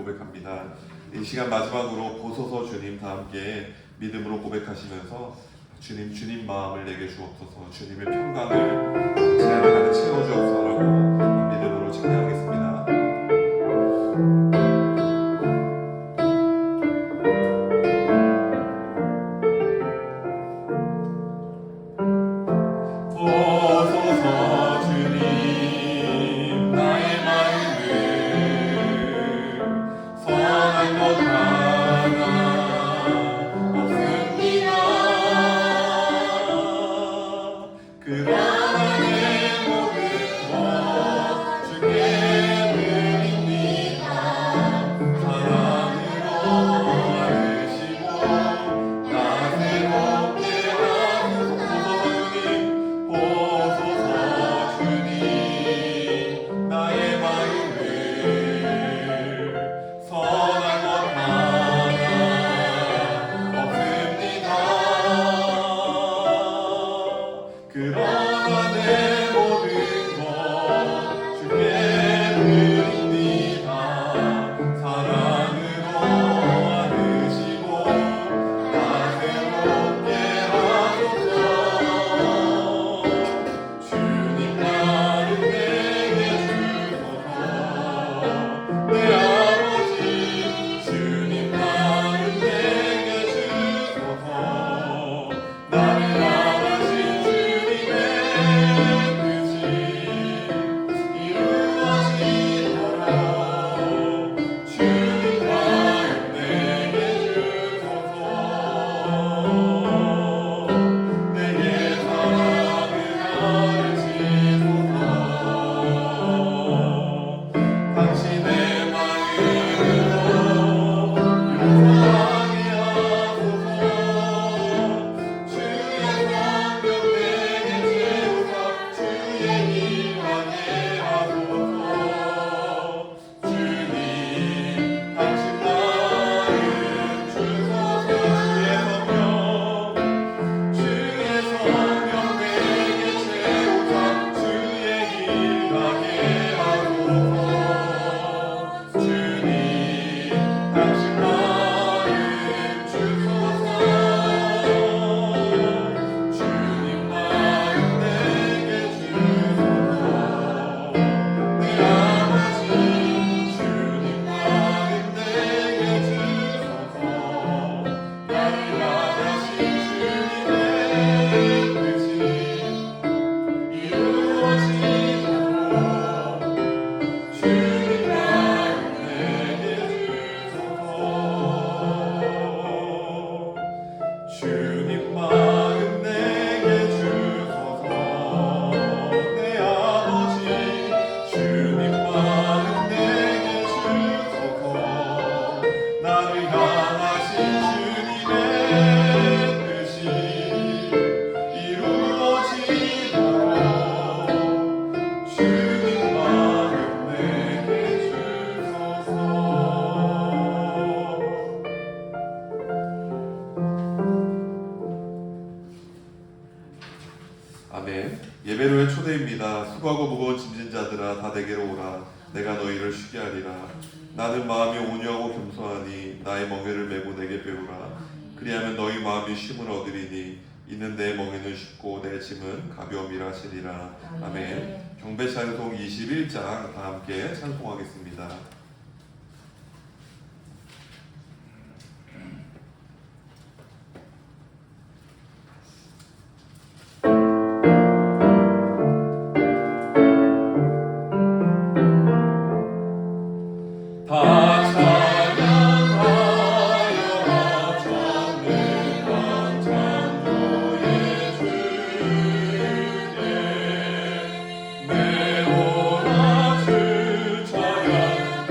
고백합니다. 이 시간 마지막으로 보소서 주님 다 함께 믿음으로 고백하시면서 주님 마음을 내게 주옵소서, 주님의 평강을 제 안에 채워주옵소서라고 믿음으로 찬양하겠습니다. 아멘. 예배로의 초대입니다. 수고하고 무거운 짐진 자들아 다 내게로 오라. 내가 너희를 쉬게 하리라. 나는 마음이 온유하고 겸손하니 나의 멍에를 메고 내게 배우라. 그리하면 너희 마음이 쉼을 얻으리니 이는 내 멍에는 쉽고 내 짐은 가벼움이라 하시리라. 아멘. 경배 찬송 21장 다 함께 찬송하겠습니다. 내 오라 주 찬양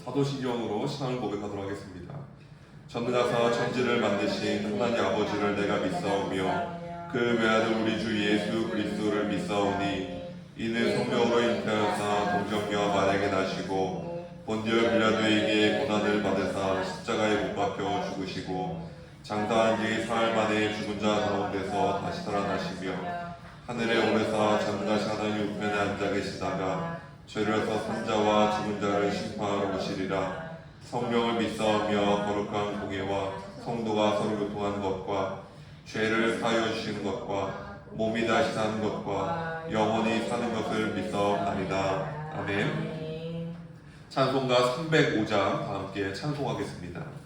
사도신경으로 신앙을 고백하도록 하겠습니다. 전능하사 천지를 만드신 하나님 아버지를 내가 믿사오며 그 외아들 우리 주 예수 그리스도를 믿사오니 이는 성령으로 잉태하사 동정녀 마리아에게 나시고 본디오 빌라도에게 고난을 받으사 십자가에 못 박혀 죽으시고 장사한 지 사흘 만에 죽은 자 가운데서 다시 살아나시며 하늘에 오르사 전능하신 하나님 우편에 앉아 계시다가 죄로서 산자와 죽은 자를 심판하러 오시리라. 성령을 믿사오며 거룩한 공예와 성도가 서로 교통하는 것과 죄를 사하여 주시는 것과 몸이 다시 사는 것과 영원히 사는 것을 믿사옵나이다. 아멘. 찬송가 305장 다 함께 찬송하겠습니다.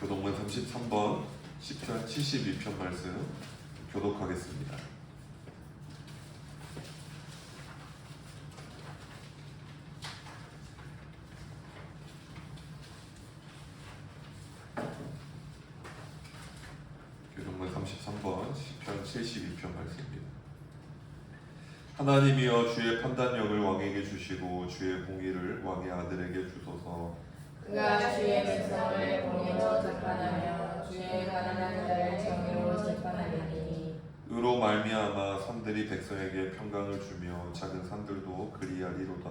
교동문 33번 10편 72편 말씀 교독하겠습니다. 교동문 33번 10편 72편 말씀입니다. 하나님이여 주의 판단력을 왕에게 주시고 주의 공의를 왕의 아들에게 주소서. 그가 주의 백성을 공의로 재판하며 주의 가난한 자를 정의로 재판하리니 의로 말미암아 산들이 백성에게 평강을 주며 작은 산들도 그리하리로다.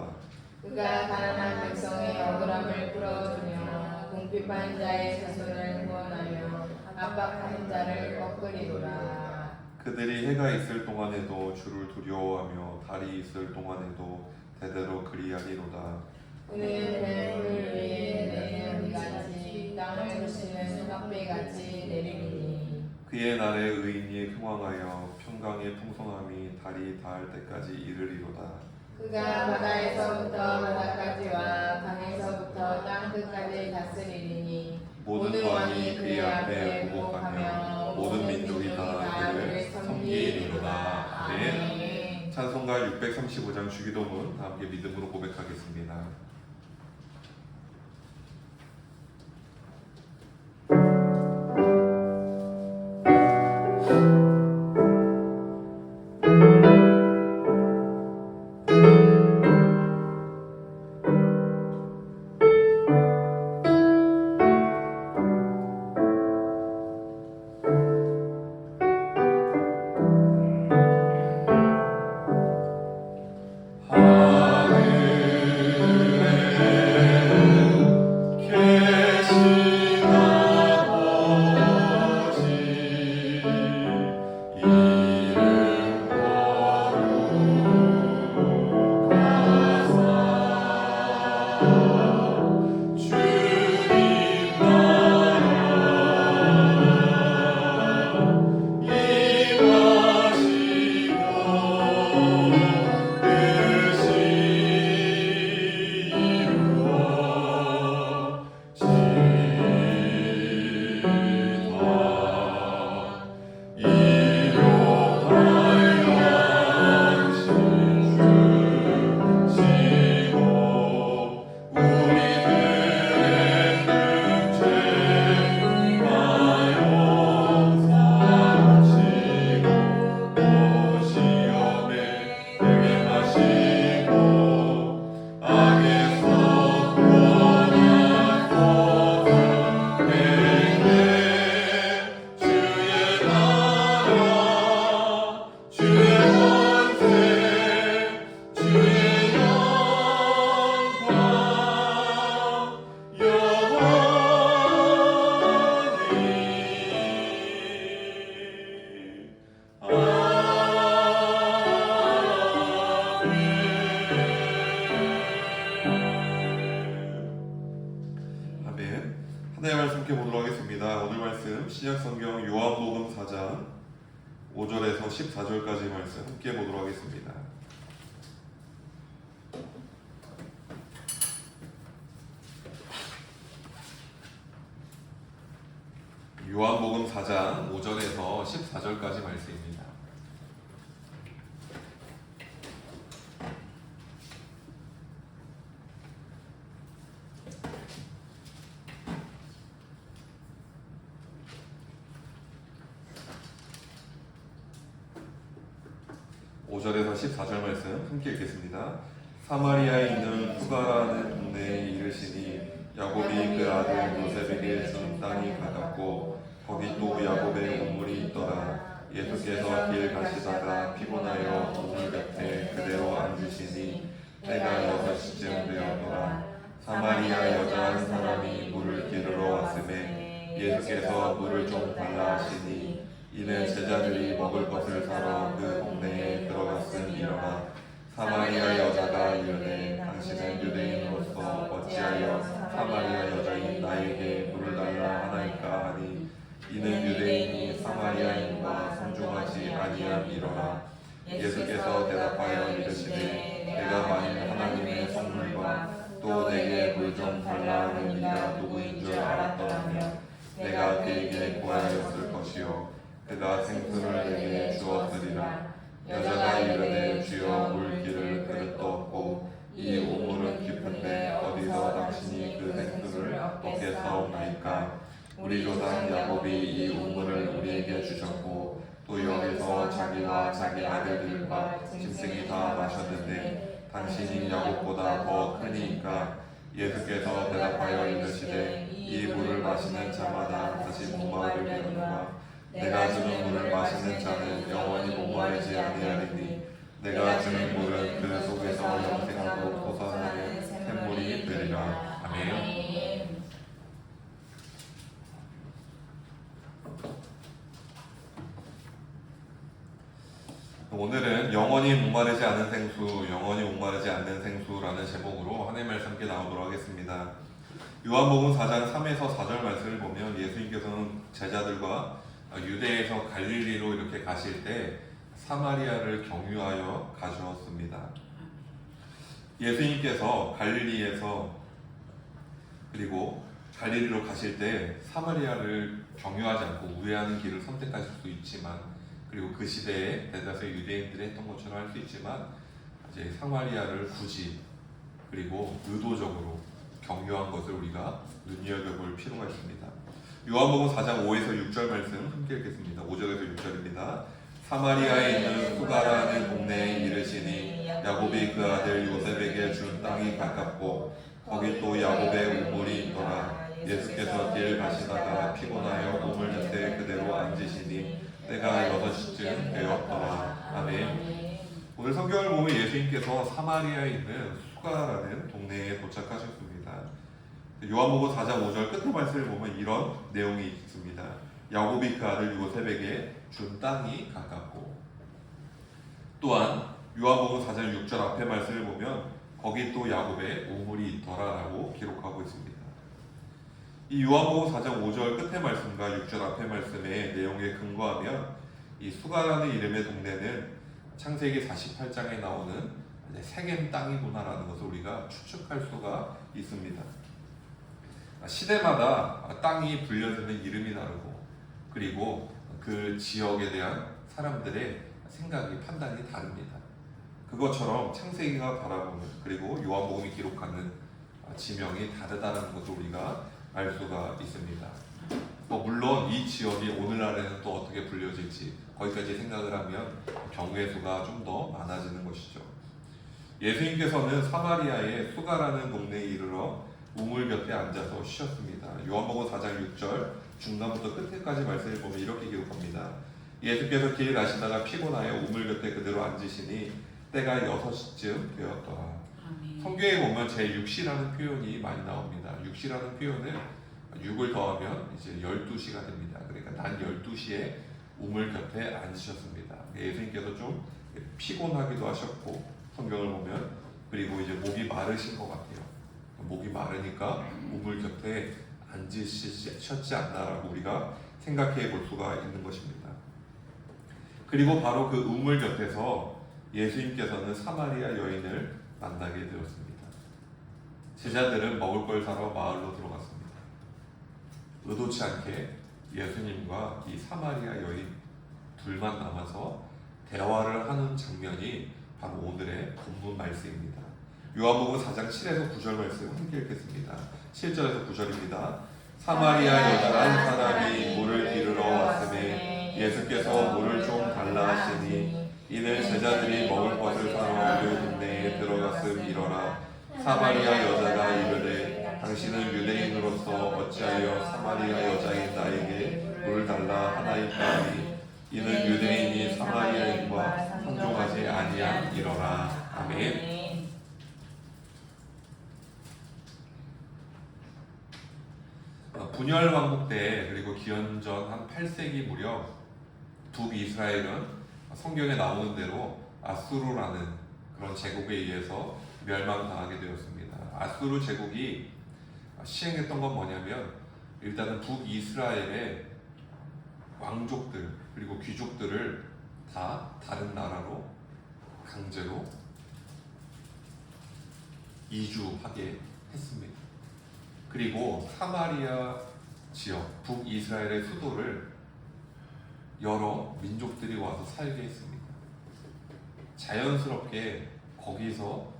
그가 가난한 백성의 억울함을 풀어주며 궁핍한 자의 자손을 구원하며 압박하는 자를 꺾으리로다. 그들이 해가 있을 동안에도 주를 두려워하며 달이 있을 동안에도 대대로 그리하리로다. 그는 뱀을 위에 내리는 비같이 땅을 부시는 수박비같이 내리리니 그의 날에 의인이 흥왕하여 평강의 풍성함이 달이 닿을 때까지 이르리로다. 그가 바다에서부터 바다까지와 강에서부터 땅 끝까지 다스리리니 모든 왕이 그의 앞에 보복하며 모든 민족이 다 그를 섬기리로다. 아멘. 찬송가 635장 주기도문 다 함께 믿음으로 고백하겠습니다. 하나님의 말씀 함께 보도록 하겠습니다. 오늘 말씀 신약성경 요한복음 4장 5절에서 14절까지 말씀 함께 보도록 하겠습니다. 요한복음 4장 5절에서 14절까지 말씀입니다. (5절에서 14절) 말씀 함께 읽겠습니다. 사마리아에 있는 수가라는 동네에 이르시니 야곱이 그 아들 요셉에게 준 땅이 가깝고 거기 또 야곱의 우물이 있더라. 예수께서 길 가시다가 피곤하여 우물 곁에 그대로 앉으시니 때가 6시쯤 되었더라. 사마리아 여자 한 사람이 물을 기르러 왔음에 예수께서 물을 좀 달라 하시니 이는 제자들이 먹을 것을 사러 그 동네에 들어갔음이로라. 사마리아 여자가 이르되 당신은 유대인으로서 어찌하여 사마리아 여자인 나에게 물을 달라 하나이까 하니 이는 유대인이 사마리아인과 상종하지 아니함이로라. 예수께서 대답하여 이르시되 내가 만일 하나님의 선물과 또 내게 물 좀 달라 하는 이가 누구인 줄 알았더라면 내가 그에게 구하였을 것이요 그가 생수를 내게 주었으리라. 여자가 이르되 주여 물기를 그릇도 없고 이 우물은 깊은데 어디서 당신이 그 생수를 얻겠사옵나이까. 우리 조상 야곱이 이 우물을 우리에게 주셨고 또 여기서 자기와 자기 아들들과 짐승이 다 마셨는데 당신이 야곱보다 더 크니까. 예수께서 대답하여 이르시되 이 물을 마시는 자마다 다시 목마르려니와 내가 주는 물을 마시는 자는 영원히 목마르지 아니하리니 내가 주는 물은 그 속에서 영생하고 솟아나는 샘물이 되리라. 아멘. 오늘은 영원히 목마르지 않은 생수, 영원히 목마르지 않는 생수라는 제목으로 하나님의 말씀 함께 나오도록 하겠습니다. 요한복음 4장 3에서 4절 말씀을 보면 예수님께서는 제자들과 유대에서 갈릴리로 이렇게 가실 때 사마리아를 경유하여 가주었습니다. 예수님께서 갈릴리에서 그리고 갈릴리로 가실 때 사마리아를 경유하지 않고 우회하는 길을 선택하실 수 있지만, 그리고 그 시대에 대다수의 유대인들이 했던 것처럼 할 수 있지만, 이제 사마리아를 굳이 그리고 의도적으로 경유한 것을 우리가 눈여겨볼 필요가 있습니다. 요한복음 4장 5에서 6절 말씀 함께 읽겠습니다. 5절에서 6절입니다. 사마리아에 있는 수가라는 동네에 이르시니 야곱이 그 아들 요셉에게 준 땅이 가깝고 거기 또 야곱의 우물이 있더라. 예수께서 길 가시다가 피곤하여 우물 곁에 그대로 앉으시니 때가 6시쯤 되었더라. 아멘. 오늘 성경을 보면 예수님께서 사마리아에 있는 수가라는 동네에 도착하셨습니다. 요한복음 4장 5절 끝에 말씀을 보면 이런 내용이 있습니다. 야곱이 그 아들 요셉에게 준 땅이 가깝고, 또한 요한복음 4장 6절 앞에 말씀을 보면 거기 또 야곱의 우물이 있더라라고 기록하고 있습니다. 이 요한복음 4장 5절 끝에 말씀과 6절 앞에 말씀의 내용에 근거하면 이 수가라는 이름의 동네는 창세기 48장에 나오는 세겜 땅이구나라는 것을 우리가 추측할 수가 있습니다. 시대마다 땅이 불려지는 이름이 다르고, 그리고 그 지역에 대한 사람들의 생각이 판단이 다릅니다. 그것처럼 창세기가 바라보는, 그리고 요한복음이 기록하는 지명이 다르다는 것을 우리가 알 수가 있습니다. 물론 이 지역이 오늘날에는 또 어떻게 불려질지 거기까지 생각을 하면 경우의 수가 좀 더 많아지는 것이죠. 예수님께서는 사마리아의 수가라는 동네에 이르러 우물 곁에 앉아서 쉬었습니다. 요한복음 4장 6절 중간부터 끝까지 말씀을 보면 이렇게 기록합니다. 예수께서 길 가시다가 피곤하여 우물 곁에 그대로 앉으시니 때가 6시쯤 되었더라. 성경에 보면 제6시라는 표현이 많이 나옵니다. 6시라는 표현은 6을 더하면 이제 12시가 됩니다. 그러니까 난 12시에 우물 곁에 앉으셨습니다. 예수님께서 좀 피곤하기도 하셨고, 성경을 보면, 그리고 이제 목이 마르신 것 같아요. 목이 마르니까 우물 곁에 앉으셨지 않나라고 우리가 생각해 볼 수가 있는 것입니다. 그리고 바로 그 우물 곁에서 예수님께서는 사마리아 여인을 만나게 되었습니다. 제자들은 먹을 걸 사러 마을로 들어갔습니다. 의도치 않게 예수님과 이 사마리아 여인 둘만 남아서 대화를 하는 장면이 바로 오늘의 본문 말씀입니다. 요한복음 4장 7에서 9절 말씀 함께 읽겠습니다. 7절에서 9절입니다. 사마리아 여자 한 사람이 물을 기르러 왔으니 예수께서 물을 좀 달라 하시니 이는 제자들이 먹을 것을 사러 그 동네에 들어갔음이러라. 사마리아 여자가 이르되 당신은 유대인으로서 어찌하여 사마리아 여자인 나에게 물을 달라 하나이까 하니 이는 유대인이 사마리아인과 상종하지 아니함이러라. 아멘. 분열 왕국 때, 그리고 기원전 한 8세기 무렵 북이스라엘은 성경에 나오는 대로 아수르라는 그런 제국에 의해서 멸망당하게 되었습니다. 아수르 제국이 시행했던 건 뭐냐면, 일단은 북이스라엘의 왕족들 그리고 귀족들을 다 다른 나라로 강제로 이주하게 했습니다. 그리고 사마리아 지역, 북이스라엘의 수도를 여러 민족들이 와서 살게 했습니다. 자연스럽게 거기서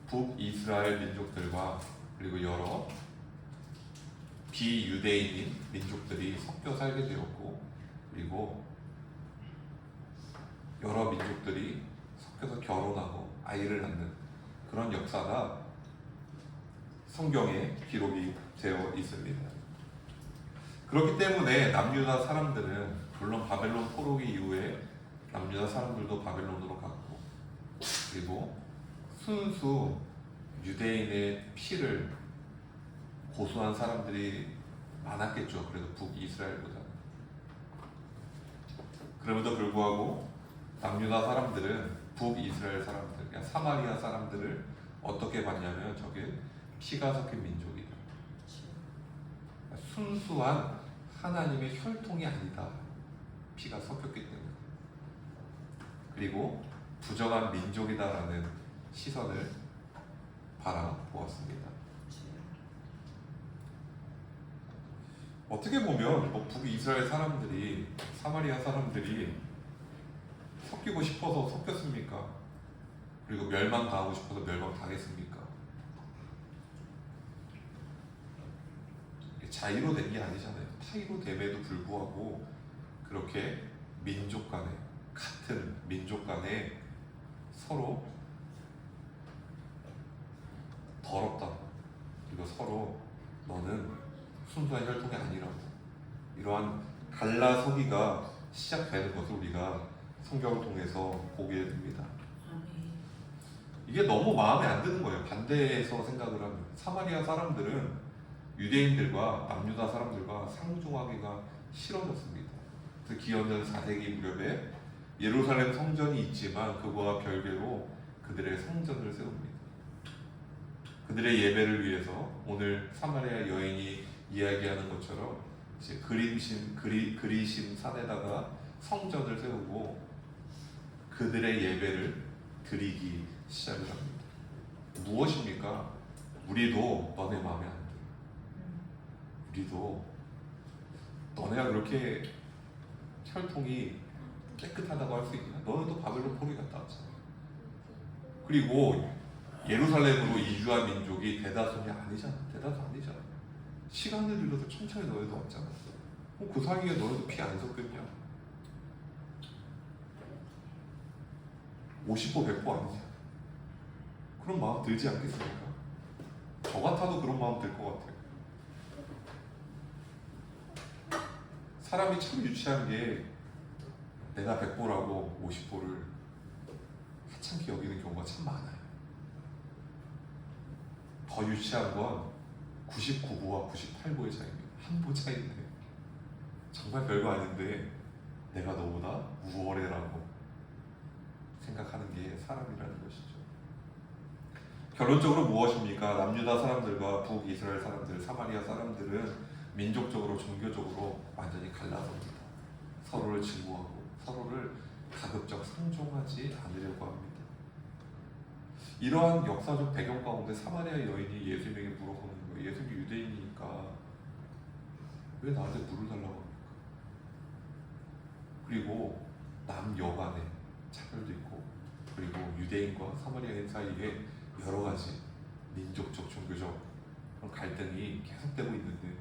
북이스라엘 민족들과 그리고 여러 비유대인인 민족들이 섞여 살게 되었고, 그리고 여러 민족들이 섞여서 결혼하고 아이를 낳는 그런 역사가 성경에 기록이 되어 있습니다. 그렇기 때문에 남유다 사람들은, 물론 바벨론 포로기 이후에 남유다 사람들도 바벨론으로 갔고, 그리고 순수 유대인의 피를 고수한 사람들이 많았겠죠. 그래도 북이스라엘보다. 그럼에도 불구하고 남유다 사람들은 북이스라엘 사람들, 그러니까 사마리아 사람들을 어떻게 봤냐면 저게 피가 섞인 민족이다. 순수한 하나님의 혈통이 아니다. 피가 섞였기 때문에. 그리고 부정한 민족이다라는 시선을 바라보았습니다. 어떻게 보면 뭐 북이스라엘 사람들이 사마리아 사람들이 섞이고 싶어서 섞였습니까? 그리고 멸망당하고 싶어서 멸망당했습니까? 자의로 된 게 아니잖아요. 타의로 됨에도 불구하고 그렇게 민족 간에, 같은 민족 간에 서로 더럽다. 그리고 서로 너는 순수한 혈통이 아니라고, 이러한 갈라서기가 시작되는 것을 우리가 성경을 통해서 보게 됩니다. 이게 너무 마음에 안 드는 거예요. 반대해서 생각을 하면 사마리아 사람들은 유대인들과 남유다 사람들과 상종하기가 싫어졌습니다. 그래서 기원전 4세기 무렵에 예루살렘 성전이 있지만 그거와 별개로 그들의 성전을 세웁니다. 그들의 예배를 위해서 오늘 사마리아 여인이 이야기하는 것처럼 이제 그리심 산에다가 성전을 세우고 그들의 예배를 드리기 시작을 합니다. 무엇입니까? 우리도 너네 마음에 안 들어. 우리도 너네가 그렇게 혈통이 깨끗하다고 할 수 있냐? 너네도 바벨론 포로 갔다 왔잖아. 그리고 예루살렘으로 이주한 민족이 대다수이 아니잖아. 대다수 아니잖아. 시간을 들여서 천천히 너희도 왔잖아. 그럼 그 사이에 너희도 피 안 섞였냐? 50% 100% 아니지. 그런 마음 들지 않겠습니까? 저 같아도 그런 마음 들 것 같아요. 사람이 참 유치한 게 내가 100%라고 50%를 하찮게 여기는 경우가 참 많아요. 더 유치한 건 99부와 98부의 차이입니다. 한 부 차이인데 정말 별거 아닌데 내가 너보다 우월해라고 생각하는 게 사람이라는 것이죠. 결론적으로 무엇입니까? 남유다 사람들과 북이스라엘 사람들, 사마리아 사람들은 민족적으로, 종교적으로 완전히 갈라섭니다. 서로를 증오하고 서로를 가급적 상종하지 않으려고 합니다. 이러한 역사적 배경 가운데 사마리아 여인이 예수님에게 물어보는 거예요. 예수님이 유대인이니까 왜 나한테 물을 달라고 합니까? 그리고 남여 간에 차별도 있고, 그리고 유대인과 사마리아인 사이에 여러 가지 민족적, 종교적 그런 갈등이 계속되고 있는데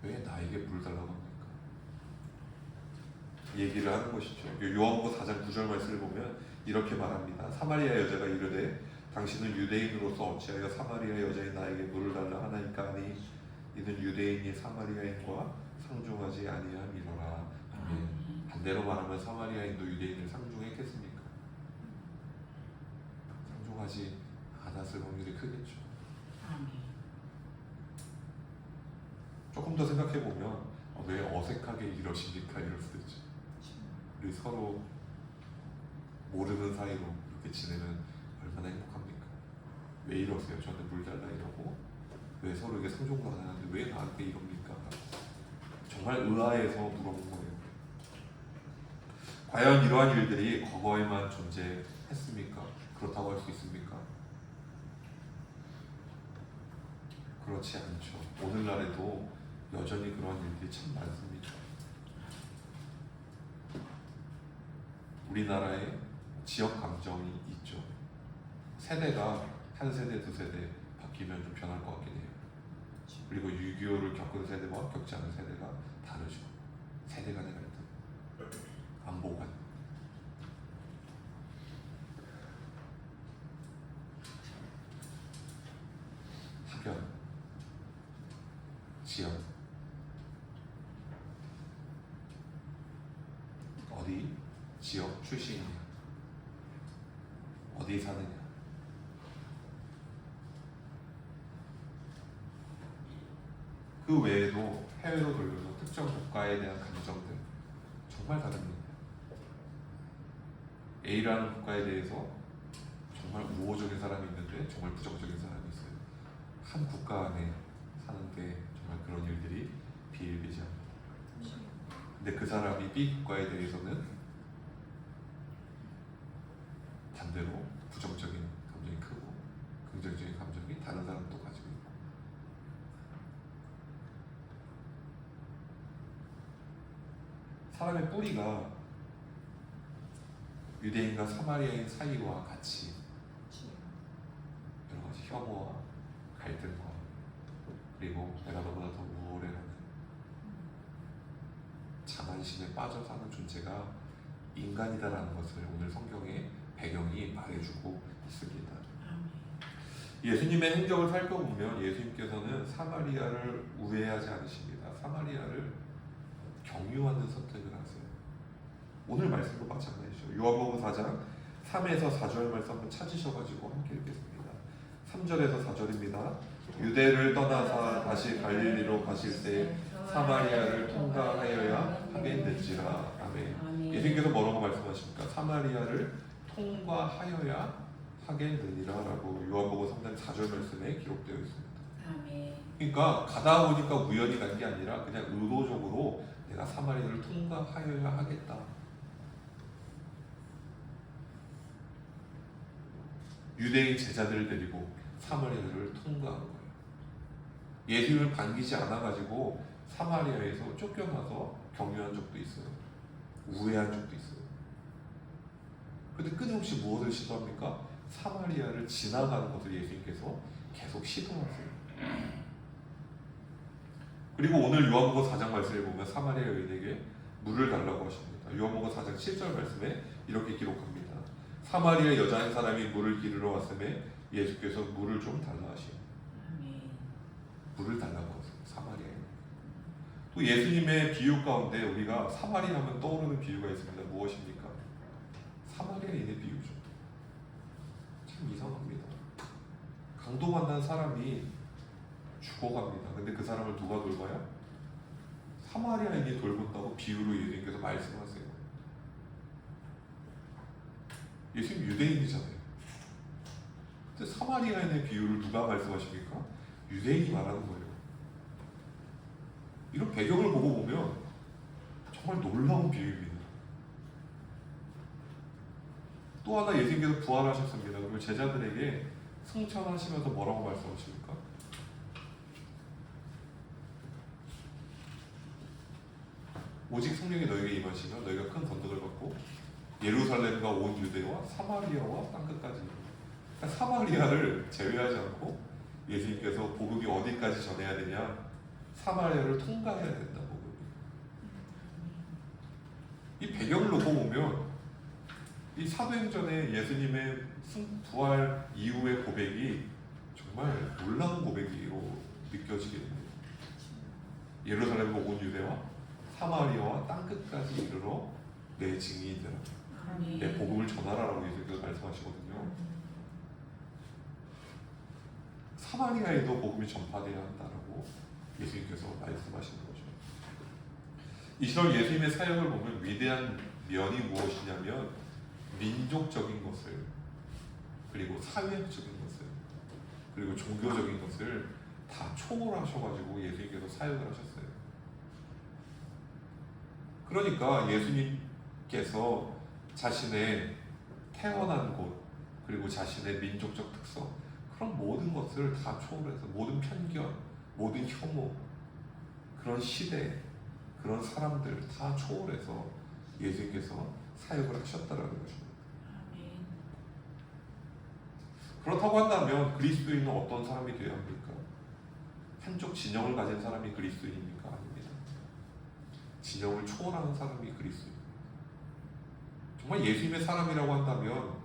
왜 나에게 물을 달라고 합니까? 얘기를 하는 것이죠. 요한복음 4장 9절 말씀을 보면 이렇게 말합니다. 사마리아 여자가 이르되 당신은 유대인으로서 어찌하여 사마리아 여자인 나에게 물을 달라 하나이까 하니 이는 유대인이 사마리아인과 상종하지 아니함이로라. 아멘. 반대로 말하면 사마리아인도 유대인을 상종했겠습니까? 상종하지 않았을 확률이 크겠죠. 조금 더 생각해 보면 왜 어색하게 이러십니까? 이럴 수도 있죠. 우리 서로 모르는 사이로 이렇게 지내면 얼마나 행복합니까? 왜 이러세요? 저한테 물 달라 이러고 왜 서로에게 상종도 안 하는데 왜 나한테 이럽니까? 정말 의아해서 물어본 거예요. 과연 이러한 일들이 과거에만 존재했습니까? 그렇다고 할 수 있습니까? 그렇지 않죠. 오늘날에도 여전히 그러한 일들이 참 많습니다. 우리나라에 지역 감정이 있죠. 세대가 한 세대, 두 세대 바뀌면 좀 변할 것 같긴 해요. 그리고 6.25를 겪은 세대와 겪지 않은 세대가 다르죠. 세대 간의 갈등, 안보관. 학연, 지역, 어디 지역 출신이냐, 어디 사느냐. 그 외에도 해외로 돌려서 특정 국가에 대한 감정들 정말 다릅니다. A라는 국가에 대해서 정말 우호적인 사람이 있는데 정말 부정적인 사람이 있어요. 한 국가 안에 사는데 정말 그런 일들이 비일비재합니다. 근데 그 사람이 B 국가에 대해서는 반대로 부정적인 감정이 크고 긍정적인 감정이 다른 사람도 가지고 있고, 사람의 뿌리가 유대인과 사마리아인 사이와 같이 여러 가지 혐오와 갈등과 그리고 내가 너보다 더 우월해라는 자만심에 빠져 사는 존재가 인간이다라는 것을 오늘 성경의 배경이 말해주고 있습니다. 예수님의 행적을 살펴보면 예수님께서는 사마리아를 우회하지 않으십니다. 사마리아를 경유하는 선택을 하세요. 오늘 말씀도 마찬가지죠. 요한복음 4장 3에서 4절 말씀 한번 찾으셔가지고 함께 읽겠습니다. 3절에서 4절입니다. 유대를 떠나사 다시 갈릴리로 가실 때 사마리아를 통과하여야 하겠는지라. 아멘. 예수님께서 뭐라고 말씀하십니까? 사마리아를 통과하여야 하겠느니라 라고 요한복음 3장 4절 말씀에 기록되어 있습니다. 아멘. 그러니까 가다 보니까 우연히 간 게 아니라 그냥 의도적으로 내가 사마리아를 통과하여야 하겠다. 유대인 제자들을 데리고 사마리아를 통과한 거예요. 예수님을 반기지 않아가지고 사마리아에서 쫓겨나서 경유한 적도 있어요. 우회한 적도 있어요. 그런데 끊임없이 무엇을 시도합니까? 사마리아를 지나가는 것을 예수님께서 계속 시도하세요. 그리고 오늘 요한복음 4장 말씀을 보면 사마리아 여인에게 물을 달라고 하십니다. 요한복음 4장 7절 말씀에 이렇게 기록합니다. 사마리아 여자 한 사람이 물을 기르러 왔음에 예수께서 물을 좀 달라 하시오. 물을 달라고 하세요. 사마리아에. 또 예수님의 비유 가운데 우리가 사마리아 하면 떠오르는 비유가 있습니다. 무엇입니까? 사마리아인의 비유죠. 참 이상합니다. 강도 만난 사람이 죽어갑니다. 근데 그 사람을 누가 돌봐요? 사마리아인이 돌본다고 비유로 예수님께서 말씀하세요. 예수님 유대인이잖아요. 근데 사마리아인의 비유를 누가 말씀하십니까? 유대인이 말하는 거예요. 이런 배경을 보고 보면 정말 놀라운 비유입니다. 또 하나 예수님께서 부활하셨습니다. 그리고 제자들에게 승천하시면서 뭐라고 말씀하십니까? 오직 성령이 너에게 임하시면 너희가 큰 권능을 받고 예루살렘과 온 유대와 사마리아와 땅끝까지. 그러니까 사마리아를 제외하지 않고 예수님께서 복음이 어디까지 전해야 되냐? 사마리아를 통과해야 된다. 복음이. 이 배경을 놓고 보면 이 사도행전의 예수님의 부활 이후의 고백이 정말 놀라운 고백으로 느껴지게 됩니다. 예루살렘과 온 유대와 사마리아와 땅끝까지 이르러 내 증인이 되라. 내 복음을 전하라라고 예수님께서 말씀하시거든요. 사마리아에도 복음이 전파되어야 한다라고 예수님께서 말씀하시는 거죠. 이 시절 예수님의 사역을 보면 위대한 면이 무엇이냐면 민족적인 것을, 그리고 사회적인 것을, 그리고 종교적인 것을 다 초월하셔가지고 예수님께서 사역을 하셨어요. 그러니까 예수님께서 자신의 태어난 곳, 그리고 자신의 민족적 특성, 그런 모든 것을 다 초월해서 모든 편견, 모든 혐오, 그런 시대, 그런 사람들 다 초월해서 예수님께서 사역을 하셨다라는 것입니다. 그렇다고 한다면 그리스도인은 어떤 사람이 되어야 합니까? 한쪽 진영을 가진 사람이 그리스도인입니까? 아닙니다. 진영을 초월하는 사람이 그리스도인입니다. 정말 예수님의 사람이라고 한다면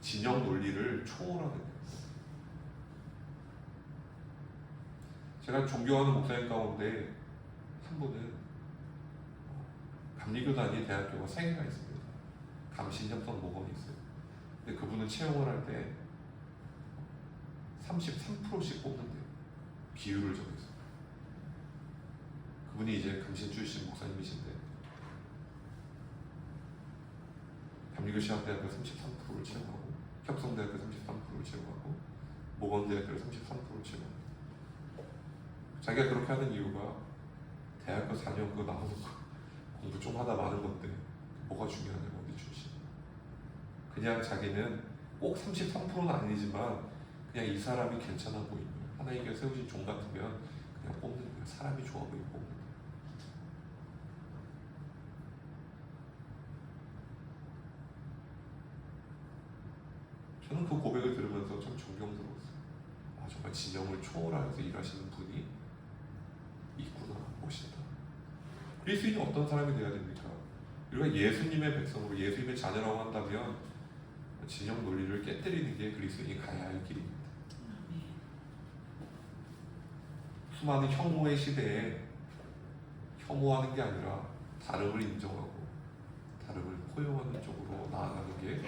진영 논리를 초월하는 거예요. 제가 존경하는 목사님 가운데 한 분은 감리교단이 대학교가 3개가 있습니다. 감신협성 모건이 있어요. 근데 그분은 채용을 할 때 33%씩 뽑는데요. 비율을 정해서. 그분이 이제 감신 출신 목사님이신데 감리교시학대학교 33%를 채용하고 혁성대학교 33%를 채용하고 모건대학교를 33%를 채용하고 자기가 그렇게 하는 이유가 대학교 4년 그거 나오는 거 공부 좀 하다 마는 건데 뭐가 중요하냐고 어디 출신 그냥 자기는 꼭 33%는 아니지만 그냥 이 사람이 괜찮아 보이면 하나님께서 세우신 종 같으면 그냥 뽑는 거야. 사람이 좋아 보이고 뽑는 거야. 저는 그 고백을 들으면서 참 존경스러웠어요. 아 정말 진영을 초월하여서 일하시는 분이 있구나. 멋있다. 그리스도인이 어떤 사람이 되어야 됩니까? 우리가 예수님의 백성으로 예수님의 자녀라고 한다면 진영 논리를 깨뜨리는 게 그리스도인이 가야 할 길입니다. 수많은 혐오의 시대에 혐오하는 게 아니라 다름을 인정하고 다름을 포용하는 쪽으로 나아가는 게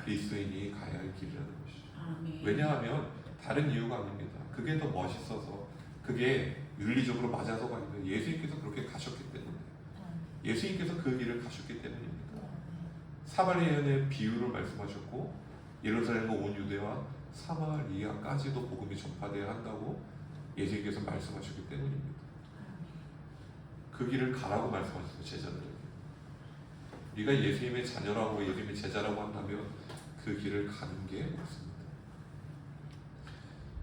그리스도인이 가야 할 길이라는 것이죠. 왜냐하면 다른 이유가 아닙니다. 그게 더 멋있어서 그게 윤리적으로 맞아서가 아니라 예수님께서 그렇게 가셨기 때문에 예수님께서 그 길을 가셨기 때문입니다. 사마리아인의 비유를 말씀하셨고 예루살렘과 온 유대와 사마리아까지도 복음이 전파되어야 한다고 예수님께서 말씀하셨기 때문입니다. 그 길을 가라고 말씀하셨어요. 제자들에게. 우리가 예수님의 자녀라고 예수님의 제자라고 한다면 그 길을 가는 게 옳습니다.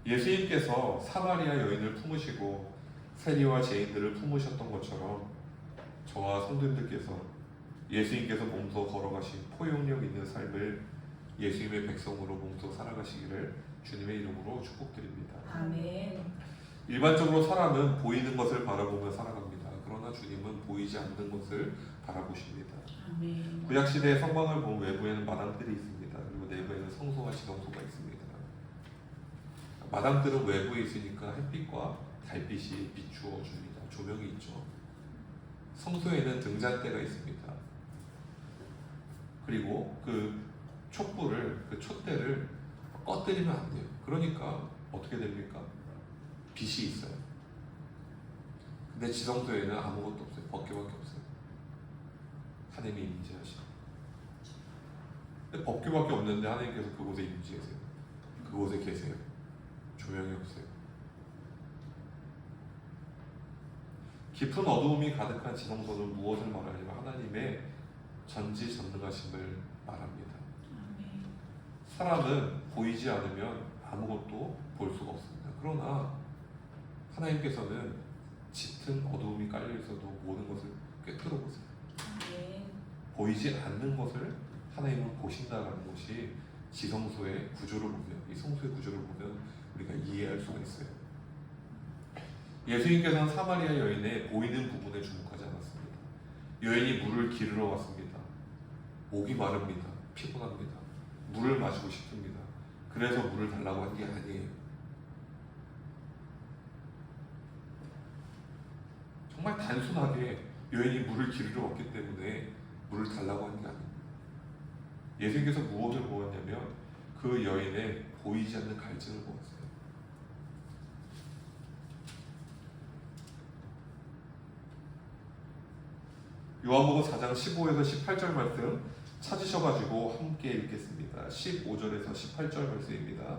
예수님께서 사마리아 여인을 품으시고 세리와 죄인들을 품으셨던 것처럼 저와 성도님들께서 예수님께서 몸소 걸어가신 포용력 있는 삶을 예수님의 백성으로 몸소 살아가시기를 주님의 이름으로 축복드립니다. 아멘. 일반적으로 사람은 보이는 것을 바라보며 살아갑니다. 그러나 주님은 보이지 않는 것을 바라보십니다. 아멘. 구약시대의 성곽을 본 외부에는 마당들이 있습니다. 그리고 내부에는 성소와 지성소가 있습니다. 마당들은 외부에 있으니까 햇빛과 달빛이 비추어 줍니다. 조명이 있죠. 성소에는 등잔대가 있습니다. 그리고 그 촛불을, 그 촛대를 꺼뜨리면 안 돼요. 그러니까 어떻게 됩니까? 빛이 있어요. 근데 지성소에는 아무것도 없어요. 법궤밖에 없어요. 하나님이 임재하시고. 근데 법궤밖에 없는데 하나님께서 그곳에 임재하세요. 그곳에 계세요. 조명이 없어요. 깊은 어두움이 가득한 지성소는 무엇을 말하냐면 하나님의 전지전능하심을 말합니다. 사람은 보이지 않으면 아무것도 볼 수가 없습니다. 그러나 하나님께서는 짙은 어두움이 깔려 있어도 모든 것을 꿰뚫어 보세요. 보이지 않는 것을 하나님은 보신다라는 것이 지성소의 구조를 보면, 이 성소의 구조를 보면 우리가 이해할 수가 있어요. 예수님께서는 사마리아 여인의 보이는 부분에 주목하지 않았습니다. 여인이 물을 기르러 왔습니다. 목이 마릅니다. 피곤합니다. 물을 마시고 싶습니다. 그래서 물을 달라고 한 게 아니에요. 정말 단순하게 여인이 물을 기르러 왔기 때문에 물을 달라고 한 게 아닙니다. 예수님께서 무엇을 보았냐면 그 여인의 보이지 않는 갈증을 보았어요. 요한복음 4장 15에서 18절 말씀 찾으셔가지고 함께 읽겠습니다. 15절에서 18절 말씀입니다.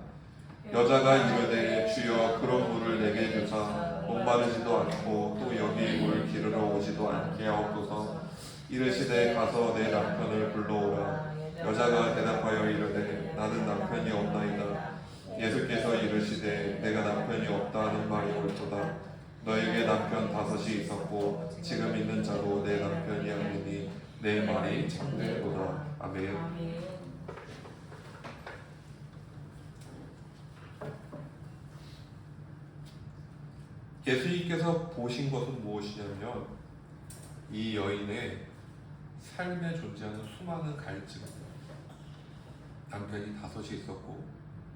여자가 이르되 주여 그런 물을 내게 주사 목마르지도 않고 또 여기 물 기르러 오지도 않게 하옵소서. 이르시되 가서 내 남편을 불러오라. 여자가 대답하여 이르되 나는 남편이 없나이다. 예수께서 이르시되 내가 남편이 없다 하는 말이 옳도다. 너에게 남편 5이 있었고 지금 있는 자도 내 남편이 아니니 내 말이 참되도다. 아멘. 예수님께서 보신 것은 무엇이냐면 이 여인의 삶에 존재하는 수많은 갈증. 남편이 5이 있었고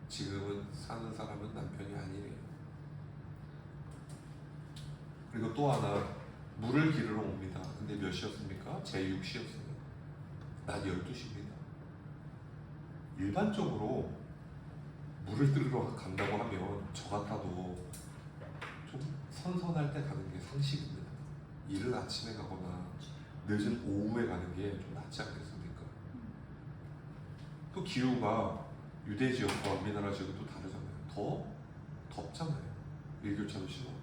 지금은 사는 사람은 남편이 아니래요. 그리고 또 하나 물을 기르러 옵니다. 근데 몇 시였습니까? 제6시였어요. 낮 12시입니다. 일반적으로 물을 뜨러 간다고 하면 저 같아도 좀 선선할 때 가는 게 상식입니다. 이른 아침에 가거나 늦은 오후에 가는 게 좀 낫지 않겠습니까? 기후가 유대 지역과 우리나라 지역이 또 다르잖아요. 더 덥잖아요. 일교차도 심하고.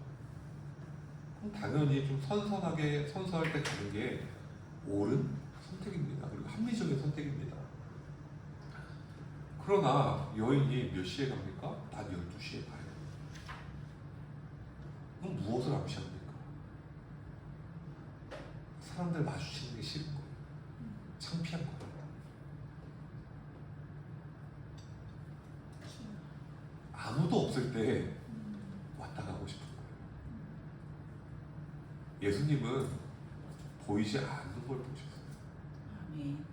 그럼 당연히 좀 선서할 때 가는 게 옳은 선택입니다. 그리고 합리적인 선택입니다. 그러나 여인이 몇 시에 갑니까? 낮 12시에 가요. 그럼 무엇을 암시합니까? 사람들 마주치는 게 싫은 거예요. 창피한 거예요. 아무도 없을 때 왔다 가고 싶은 거예요. 예수님은 보이지 않는 걸 보셨어요. 아멘.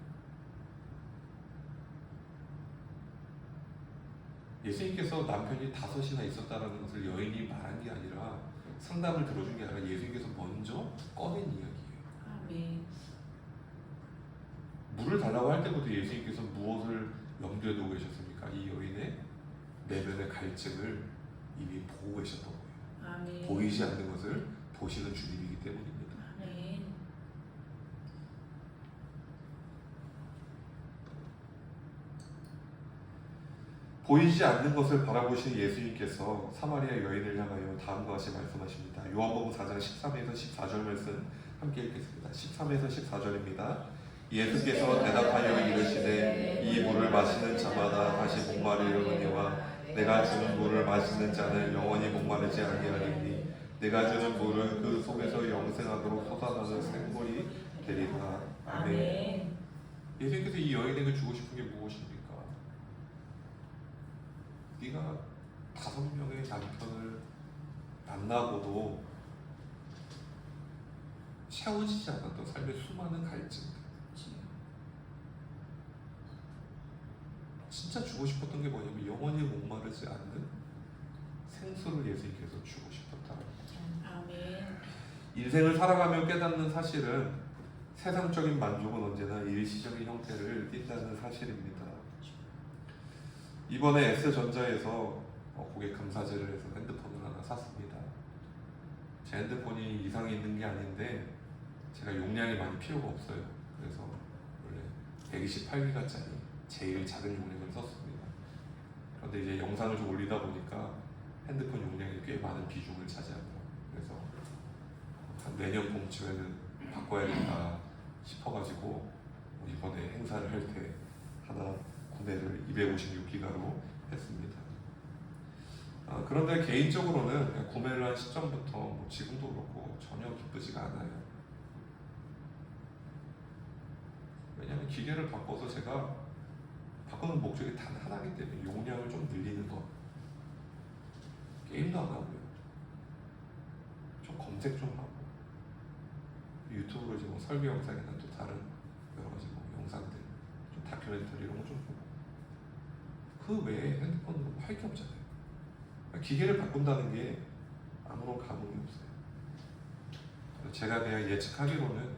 예수님께서 남편이 5이나 있었다는 것을 여인이 말한 게 아니라 상담을 들어준 게 아니라 예수님께서 먼저 꺼낸 이야기예요. 아멘. 물을 달라고 할 때부터 예수님께서 무엇을 염두에 두고 계셨습니까? 이 여인의 내면의 갈증을 이미 보고 계셨던 거예요. 아멘. 보이지 않는 것을 보시는 주님이기 때문입니다. 아멘. 보이지 않는 것을 바라보시는 예수님께서 사마리아 여인을 향하여 다음과 같이 말씀하십니다. 요한복음 4장 13에서 14절 말씀 함께 읽겠습니다. 13에서 14절입니다. 예수께서 대답하여 이르시되 이 물을 마시는 자마다 다시 목마르려니와 내가 주는 물을 마시는 자는 영원히 목마르지 아니하리니 내가 주는 물은 그 속에서 영생하도록 솟아나는 생물이 되리라. 아멘. 예수님께서 이 여인에게 주고 싶은 게 무엇입니까? 네가 5명의 남편을 만나고도 채워지지 않았던 삶의 수많은 갈증, 진짜 주고 싶었던 게 뭐냐면 영원히 목마르지 않는 생수를 예수님께서 주고 싶었다는 거죠. 아멘. 인생을 살아가며 깨닫는 사실은 세상적인 만족은 언제나 일시적인 형태를 띈다는 사실입니다. 이번에 S전자에서 고객 감사제를 해서 핸드폰을 하나 샀습니다. 제 핸드폰이 이상이 있는 게 아닌데 제가 용량이 많이 필요가 없어요. 그래서 원래 128기가짜리 제일 작은 용량을 썼습니다. 그런데 이제 영상을 좀 올리다 보니까 핸드폰 용량이 꽤 많은 비중을 차지하더라고요. 그래서 한 내년 봄쯤에는 바꿔야겠다 싶어가지고 이번에 행사를 할 때 하나 구매를 256기가로 했습니다. 그런데 개인적으로는 구매를 한 시점부터 지금도 그렇고 전혀 기쁘지가 않아요. 왜냐하면 기계를 바꿔서 제가 바꾸는 목적이 단 하나이기 때문에 용량을 좀 늘리는 것. 게임도 안 하고요. 좀 검색 좀 하고 유튜브로 이제 설계 영상이나 또 다른 여러 가지 영상들, 좀 다큐멘터리 이런 거 좀 보고 그 외에 핸드폰으로 할 게 없잖아요. 기계를 바꾼다는 게 아무런 감흥이 없어요. 제가 그냥 예측하기로는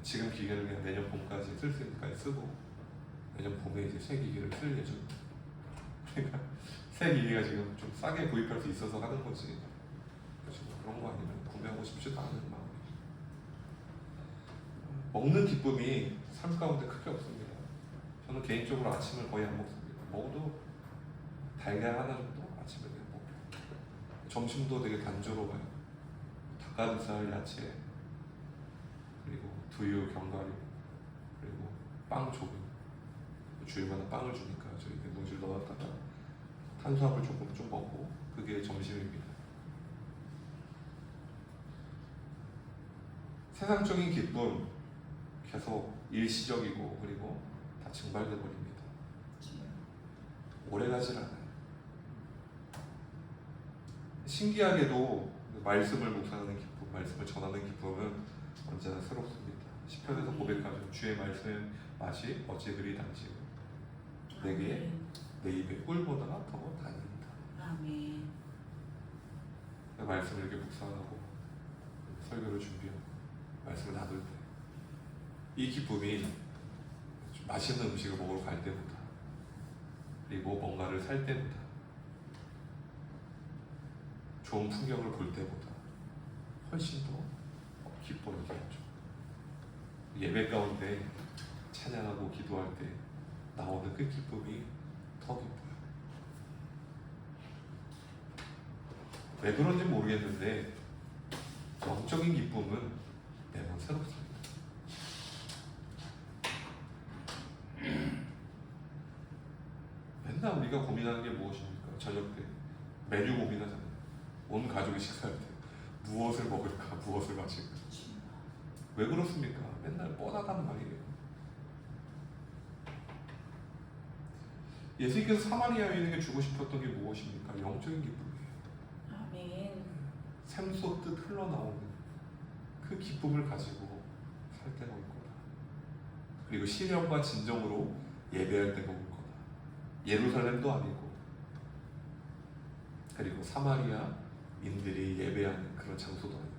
지금 기계를 그냥 내년 봄까지 쓸 수 있으니까 쓰고 내년 봄에 이제 새 기계를 쓸 예정입니다. 그러니까 새 기계가 지금 좀 싸게 구입할 수 있어서 하는 거지. 그래서 그런 거 아니면 구매하고 싶지도 않은 마음이에요. 먹는 기쁨이 삶 가운데 크게 없습니다. 저는 개인적으로 아침을 거의 안 먹습니다. 먹어도 달걀 하나 정도 아침에 그냥 먹고 점심도 되게 단조로워요. 닭가슴살, 야채, 그리고 두유, 견과류, 그리고 빵 조금 주일마다 빵을 주니까 저희 냉동실 넣어놨다가 탄수화물 조금 좀 먹고 그게 점심입니다. 세상적인 기쁨 계속 일시적이고 그리고 다 증발돼 버립니다. 오래가질 않아요. 신기하게도 말씀을 묵상하는 기쁨, 말씀을 전하는 기쁨은 언제나 새롭습니다. 시편에서 고백하죠. 주의 말씀의 맛이 어찌 그리 단지고 내게 내 입에 꿀보다 더 달입니다. 아멘. 말씀을 이렇게 묵상하고 설교를 준비하고 말씀을 나눌 때 이 기쁨이 맛있는 음식을 먹으러 갈 때보다 그리고 뭔가를 살 때보다 좋은 풍경을 볼 때보다 훨씬 더 기뻐지게 하죠. 예배 가운데 찬양하고 기도할 때 나오는 그 기쁨이 더 기뻐요. 왜 그런지 모르겠는데 영적인 기쁨은 매번 새롭습니다. 맨날 우리가 고민하는 게 무엇입니까? 저녁 때 메뉴 고민하잖아요. 온 가족이 식사할 때 무엇을 먹을까, 무엇을 마실까. 왜 그렇습니까? 맨날 뻔하단 말이에요. 예수님께서 사마리아 여인에게 주고 싶었던 게 무엇입니까? 영적인 기쁨이에요. 아멘. 샘솟듯 흘러나오는 그 기쁨을 가지고 살 때가 올 거다. 그리고 시련과 진정으로 예배할 때가 올 거다. 예루살렘도 아니고, 그리고 사마리아 인들이 예배하는 그런 장소도 아니고,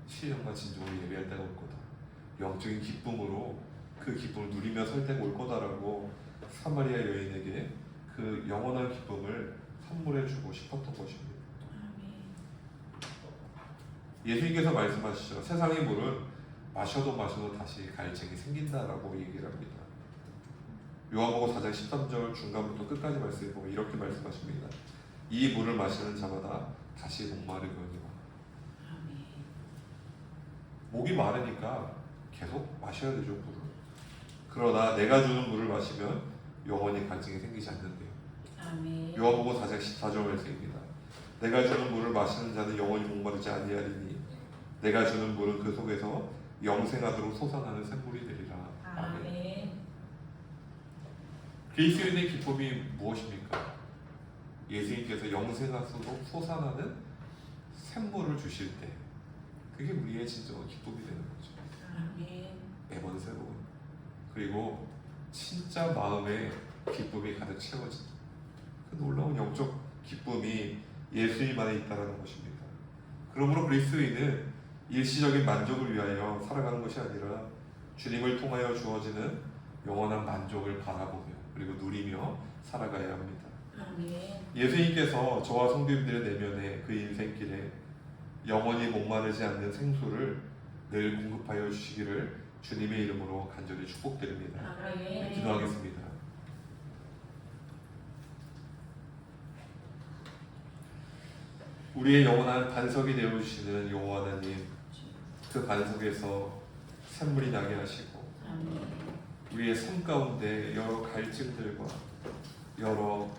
시련과 진정으로 예배할 때가 올 거다. 영적인 기쁨으로 그 기쁨을 누리며 살 때가 올 거다라고 사마리아 여인에게 그 영원한 기쁨을 선물해 주고 싶었던 것입니다. 예수님께서 말씀하시죠. 세상의 물은 마셔도 마셔도 다시 갈증이 생긴다라고 얘기를 합니다. 요한복음 4장 13절 중간부터 끝까지 말씀해 보면 이렇게 말씀하십니다. 이 물을 마시는 자마다 다시 목마르거니와. 목이 마르니까 계속 마셔야 되죠, 물을. 그러나 내가 주는 물을 마시면 영원히 갈증이 생기지 않는데요. 아멘. 요한복음 4장 14절 말씀입니다. 내가 주는 물을 마시는 자는 영원히 목마르지 아니하리니 내가 주는 물은 그 속에서 영생하도록 솟아나는 샘물이 되리라. 아멘. 아멘. 그리스도인의 기쁨이 무엇입니까? 예수님께서 영생하도록 솟아나는 샘물을 주실 때 그게 우리의 진정한 기쁨이 되는 거죠. 아멘. 매번 새로운, 그리고 진짜 마음에 기쁨이 가득 채워진 그 놀라운 영적 기쁨이 예수님 안에 있다는 것입니다. 그러므로 그리스도인은 일시적인 만족을 위하여 살아가는 것이 아니라 주님을 통하여 주어지는 영원한 만족을 바라보며 그리고 누리며 살아가야 합니다. 아멘. 예수님께서 저와 성도님들의 내면에 그 인생길에 영원히 목마르지 않는 생수를 늘 공급하여 주시기를 주님의 이름으로 간절히 축복드립니다. 아멘. 기도하겠습니다. 우리의 영원한 반석이 되어주시는 여호와 하나님, 그 반석에서 샘물이 나게 하시고 아멘. 우리의 삶 가운데 여러 갈증들과 여러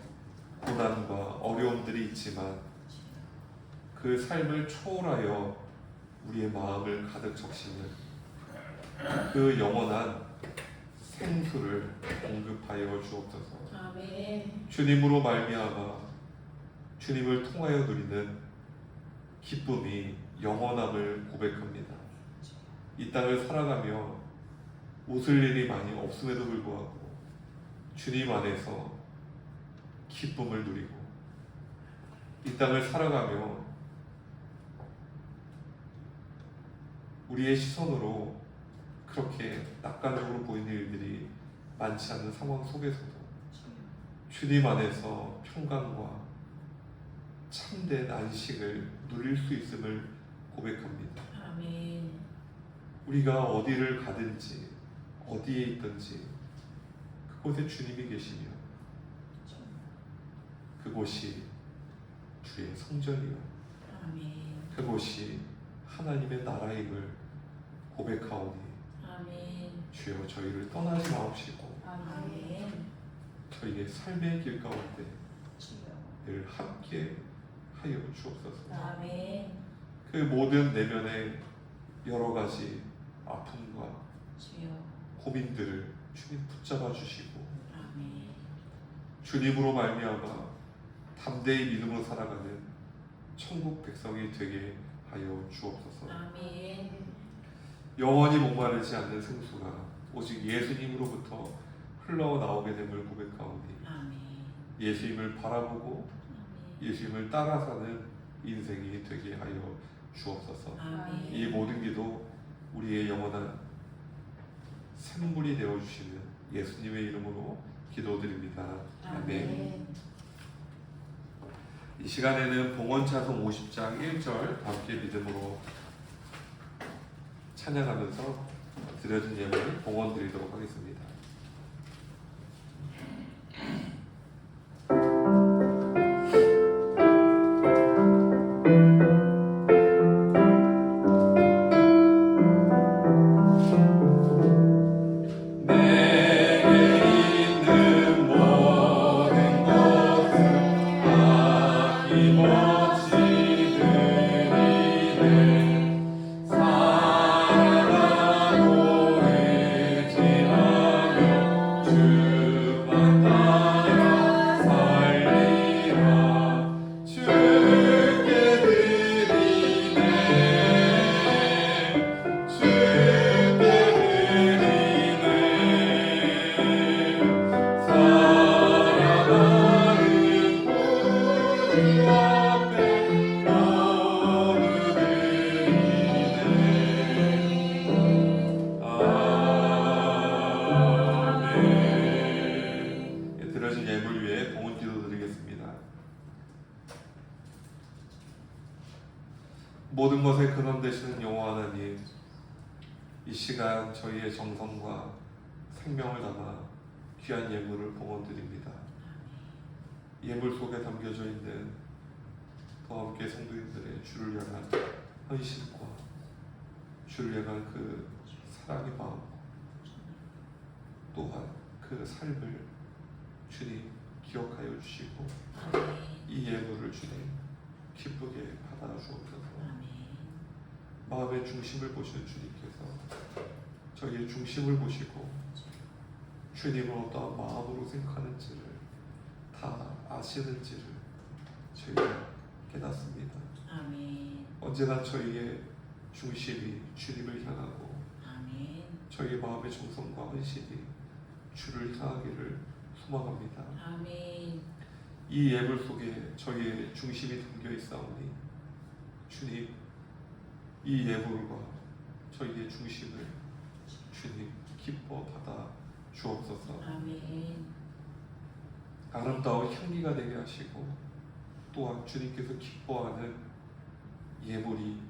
고난과 어려움들이 있지만 그 삶을 초월하여 우리의 마음을 가득 적시는 그 영원한 생수를 공급하여 주옵소서. 아멘. 주님으로 말미암아 주님을 통하여 누리는 기쁨이 영원함을 고백합니다. 이 땅을 살아가며 웃을 일이 많이 없음에도 불구하고 주님 안에서 기쁨을 누리고 이 땅을 살아가며 우리의 시선으로 그렇게 낙관적으로 보이는 일들이 많지 않은 상황 속에서도 주님 안에서 평강과 참된 안식을 누릴 수 있음을 고백합니다. 아멘. 우리가 어디를 가든지 어디에 있든지 그곳에 주님이 계시며 그곳이 주의 성전이요 아멘. 그곳이 하나님의 나라임을 고백하오니 아멘. 주여 저희를 떠나지 마옵시고 아멘. 저희의 삶의 길 가운데 주여. 늘 함께 하여 주옵소서. 아멘. 그 모든 내면의 여러 가지 아픔과 주여. 고민들을 주님 붙잡아 주시고 아멘. 주님으로 말미암아 담대히 믿음으로 살아가는 천국 백성이 되게 하여 주옵소서. 아멘. 영원히 목마르지 않는 생수가 오직 예수님으로부터 흘러나오게 됨을 고백하오니 아멘. 예수님을 바라보고 예수님을 따라 사는 인생이 되게 하여 주옵소서. 아멘. 이 모든 기도 우리의 영원한 샘물이 되어주시는 예수님의 이름으로 기도드립니다. 아멘. 이 시간에는 봉헌차송 50장 1절 함께 믿음으로 찬양하면서 드려진 예물을 봉헌 드리도록 하겠습니다. 여호와 하나님, 이 시간 저희의 정성과 생명을 담아 귀한 예물을 봉헌드립니다. 예물 속에 담겨져 있는 더 함께 성도님들의 주를 향한 헌신과 주를 향한 그 사랑의 마음, 또한 그 삶을 주님 기억하여 주시고 이 예물을 주님 기쁘게 받아 주옵소서. 마음의 중심을 보시는 주님께서 저희의 중심을 보시고 주님을 어떠한 마음으로 생각하는지를 다 아시는지를 저희가 깨닫습니다. 아멘. 언제나 저희의 중심이 주님을 향하고 아멘. 저희의 마음의 정성과 헌신이 주를 향하기를 소망합니다. 아멘. 이 예물 속에 저희의 중심이 담겨 있사오니 주님, 이 예물과 저희의 중심을 주님 기뻐 받아 주옵소서. 아멘. 아름다운 향기가 되게 하시고 또한 주님께서 기뻐하는 예물이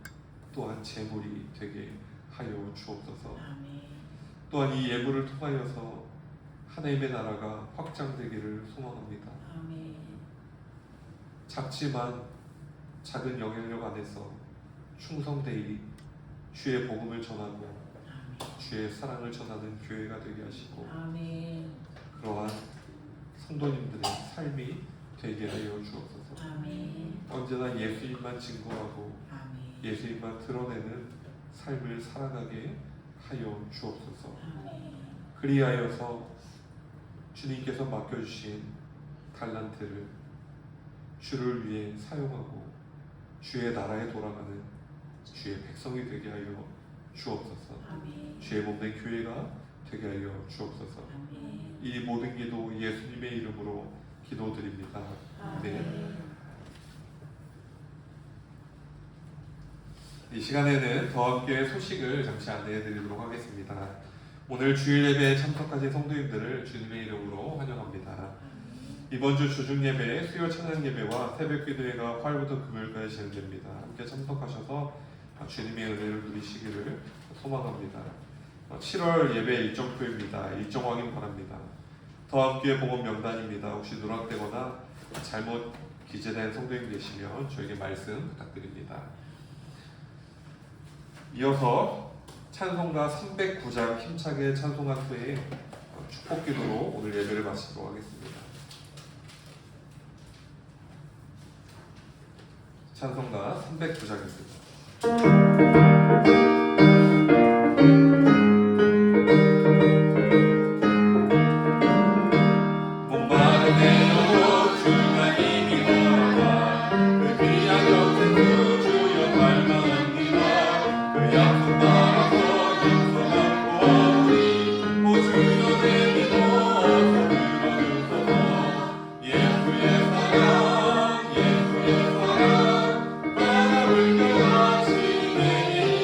또한 제물이 되게 하여 주옵소서. 아멘. 또한 이 예물을 통하여서 하나님의 나라가 확장되기를 소망합니다. 아멘. 작지만 작은 영향력 안에서 충성되이 주의 복음을 전하고 주의 사랑을 전하는 교회가 되게 하시고 아멘. 그러한 성도님들의 삶이 되게 하여 주옵소서. 아멘. 언제나 예수님만 증거하고 아멘. 예수님만 드러내는 삶을 살아가게 하여 주옵소서. 아멘. 그리하여서 주님께서 맡겨주신 달란트를 주를 위해 사용하고 주의 나라에 돌아가는 주의 백성이 되게 하여 주옵소서. 아멘. 주의 몸된 교회가 되게 하여 주옵소서. 아멘. 이 모든 기도 예수님의 이름으로 기도드립니다. 아멘. 이 시간에는 더 함께 소식을 잠시 안내해 드리도록 하겠습니다. 오늘 주일 예배에 참석하신 성도님들을 주님의 이름으로 환영합니다. 이번 주 주중 예배, 수요 찬양 예배와 새벽 기도회가 화요일부터 금요일까지 진행됩니다. 함께 참석하셔서 주님의 은혜를 누리시기를 소망합니다. 7월 예배 일정표입니다. 일정 확인 바랍니다. 더 함께 복음 명단입니다. 혹시 누락되거나 잘못 기재된 성도님 계시면 저에게 말씀 부탁드립니다. 이어서 찬송가 309장 힘차게 찬송한 후에 축복기도로 오늘 예배를 마치도록 하겠습니다. 찬송가 309장입니다. 예수의 사랑 바람을 껴 하시네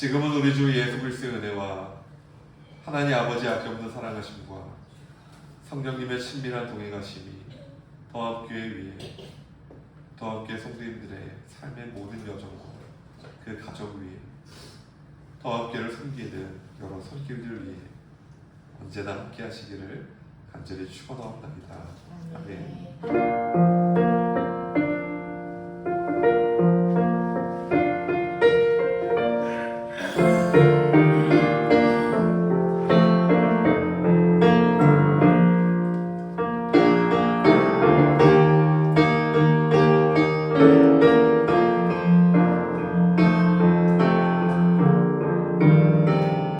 지금은 우리 주 예수 그리스도의 은혜와 하나님 아버지 아낌없는 사랑하심과 성령님의 친밀한 동행하심이 더합교회 위에 더합교회 성도님들의 삶의 모든 여정과 그 가정 위에 더합교회를 섬기는 여러 손길들 위에 언제나 함께 하시기를 간절히 축원하옵나이다. 아멘.